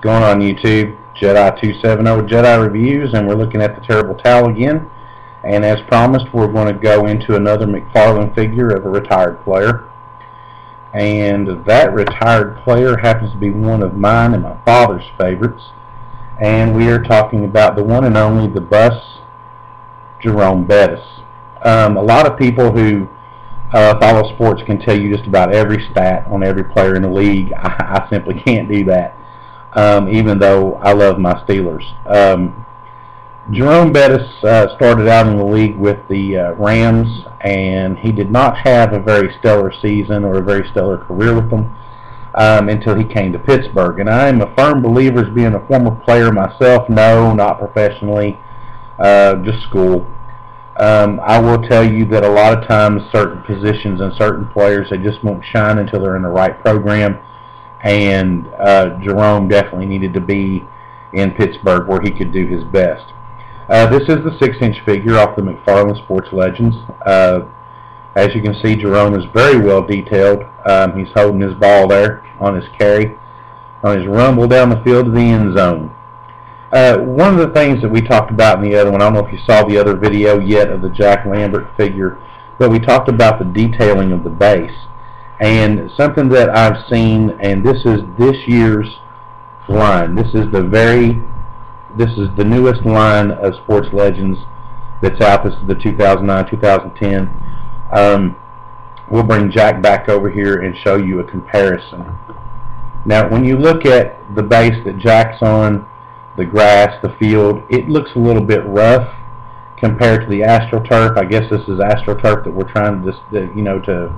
Going on YouTube? Jedi270 Jedi Reviews, and we're looking at the Terrible Towel again. And as promised, we're going to go into another McFarlane figure of a retired player. And that retired player happens to be one of mine and my father's favorites. And we are talking about the one and only, the bus, Jerome Bettis. A lot of people who follow sports can tell you just about every stat on every player in the league. I simply can't do that. Even though I love my Steelers. Jerome Bettis started out in the league with the Rams, and he did not have a very stellar season or a very stellar career with them until he came to Pittsburgh. And I am a firm believer, as being a former player myself, no, not professionally, just school. I will tell you that a lot of times certain positions and certain players, they just won't shine until they're in the right program. And Jerome definitely needed to be in Pittsburgh where he could do his best. This is the 6-inch figure off the McFarlane Sports Legends. As you can see, Jerome is very well detailed. He's holding his ball there on his carry, on his rumble down the field to the end zone. One of the things that we talked about in the other one, I don't know if you saw the other video yet of the Jack Lambert figure, but we talked about the detailing of the base. And something that I've seen, and this is this year's line. This is the newest line of Sports Legends that's out. This is the 2009-2010. We'll bring Jack back over here and show you a comparison. Now, when you look at the base that Jack's on, the grass, the field, it looks a little bit rough compared to the AstroTurf. I guess this is AstroTurf that we're trying to, to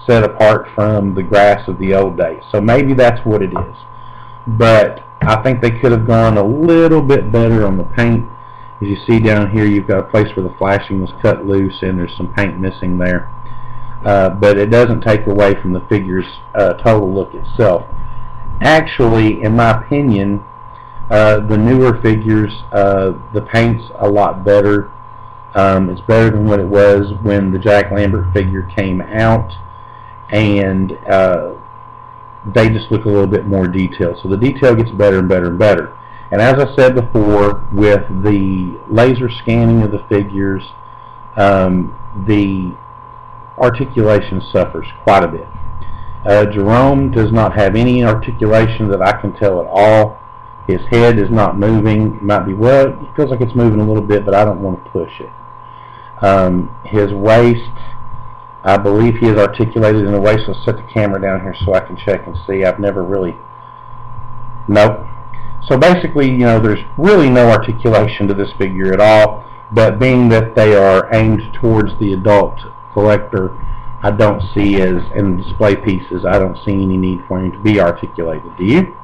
set apart from the grass of the old days. So maybe that's what it is. But I think they could have gone a little bit better on the paint. As you see down here, you've got a place where the flashing was cut loose and there's some paint missing there. But it doesn't take away from the figure's total look itself. Actually, in my opinion, the newer figures, the paint's a lot better. It's better than what it was when the Jack Lambert figure came out. And they just look a little bit more detailed. So the detail gets better and better and better. And as I said before, with the laser scanning of the figures, the articulation suffers quite a bit. Jerome does not have any articulation that I can tell at all. His head is not moving. It might be, well, it feels like it's moving a little bit, but I don't want to push it. His waist, I believe he is articulated in a way, so I'll set the camera down here so I can check and see. I've never really... Nope. So basically, there's really no articulation to this figure at all, but being that they are aimed towards the adult collector, I don't see, as in display pieces, I don't see any need for him to be articulated. Do you?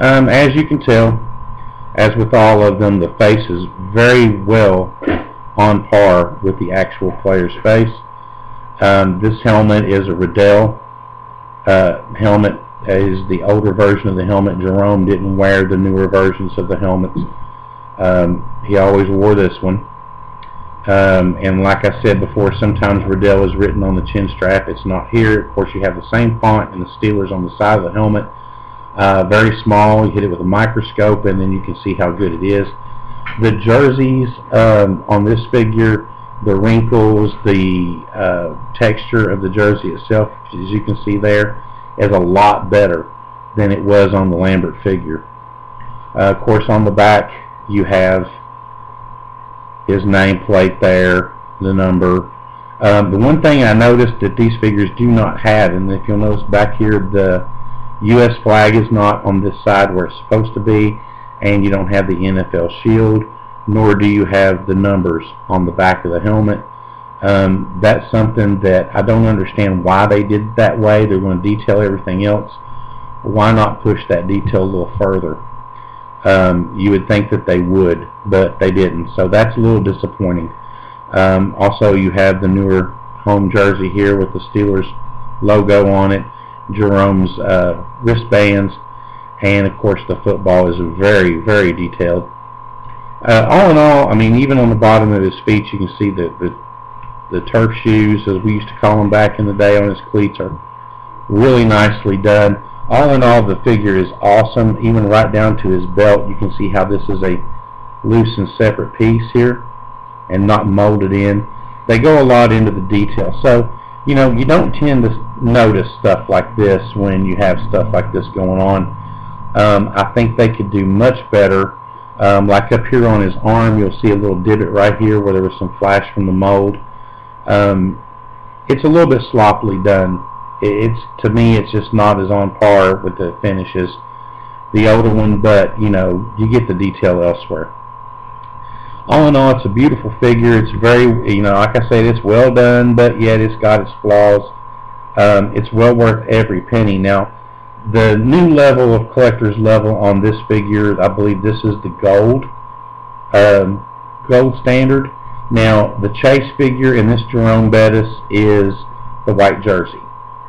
As you can tell, as with all of them, the face is very well on par with the actual player's face. This helmet is a Riddell helmet. Is the older version of the helmet. Jerome didn't wear the newer versions of the helmets. He always wore this one. And like I said before, sometimes Riddell is written on the chin strap. It's not here. Of course, you have the same font and the Steelers on the side of the helmet. Very small. You hit it with a microscope, and then you can see how good it is. The jerseys on this figure, the wrinkles, the texture of the jersey itself, as you can see there, is a lot better than it was on the Lambert figure. Of course, on the back you have his nameplate there, the number. The one thing I noticed that these figures do not have, and if you'll notice back here, the U.S. flag is not on this side where it's supposed to be, and you don't have the NFL shield, nor do you have the numbers on the back of the helmet. That's something that I don't understand why they did it that way. They're going to detail everything else. Why not push that detail a little further? You would think that they would, but they didn't. So that's a little disappointing. Also, you have the newer home jersey here with the Steelers logo on it, Jerome's wristbands, and of course the football is very, very detailed. All in all, I mean, even on the bottom of his feet, you can see the turf shoes, as we used to call them back in the day, on his cleats, are really nicely done. All in all, the figure is awesome, even right down to his belt. You can see how this is a loose and separate piece here and not molded in. They go a lot into the detail. So, you know, you don't tend to notice stuff like this when you have stuff like this going on. I think they could do much better. Like up here on his arm, you'll see a little divot right here where there was some flash from the mold. It's a little bit sloppily done. To me, it's just not as on par with the finishes the older one, but you know, you get the detail elsewhere. All in all, it's a beautiful figure. It's very, you know, like I said, it's well done, but yet it's got its flaws. It's well worth every penny. Now, the new level of collector's level on this figure, I believe this is the gold standard. Now, the Chase figure in this Jerome Bettis is the white jersey.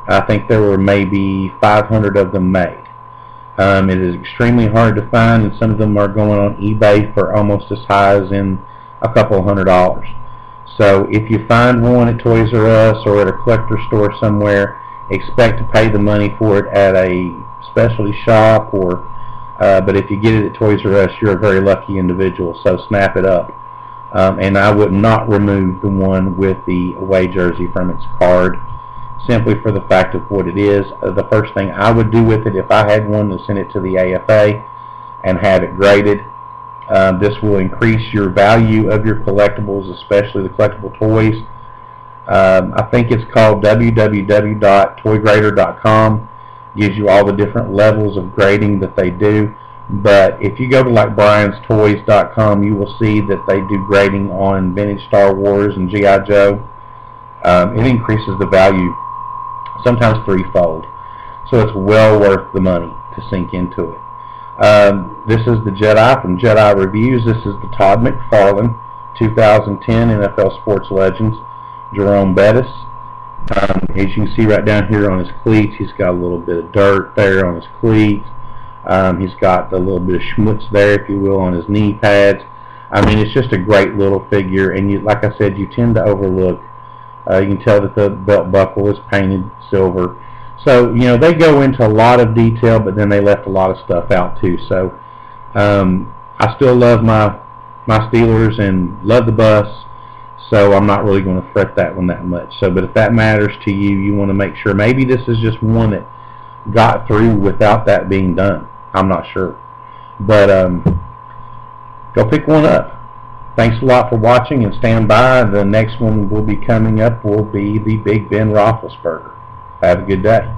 I think there were maybe 500 of them made. It is extremely hard to find, and some of them are going on eBay for almost as high as in a couple $100. So if you find one at Toys R Us or at a collector store somewhere, expect to pay the money for it at a specialty shop, or but if you get it at Toys R Us, you're a very lucky individual, so snap it up. And I would not remove the one with the away jersey from its card, simply for the fact of what it is. The first thing I would do with it, if I had one, is send it to the AFA and have it graded. This will increase your value of your collectibles, especially the collectible toys. I think it's called www.toygrader.com. Gives you all the different levels of grading that they do. But if you go to like brianstoys.com, you will see that they do grading on vintage Star Wars and G.I. Joe. It increases the value sometimes threefold. So it's well worth the money to sink into it. This is the Jedi from Jedi Reviews. This is the Todd McFarlane 2010 NFL Sports Legends Jerome Bettis. As you can see right down here on his cleats, he's got a little bit of dirt there on his cleats. He's got a little bit of schmutz there, if you will, on his knee pads. I mean, it's just a great little figure, and you, like I said, you tend to overlook. You can tell that the belt buckle is painted silver. So, you know, they go into a lot of detail, but then they left a lot of stuff out too. So, I still love my Steelers and love the bus, so I'm not really going to fret that one that much. So, but if that matters to you, you want to make sure maybe this is just one that got through without that being done. I'm not sure. But go pick one up. Thanks a lot for watching, and stand by. The next one will be coming up will be the Big Ben Roethlisberger. Have a good day.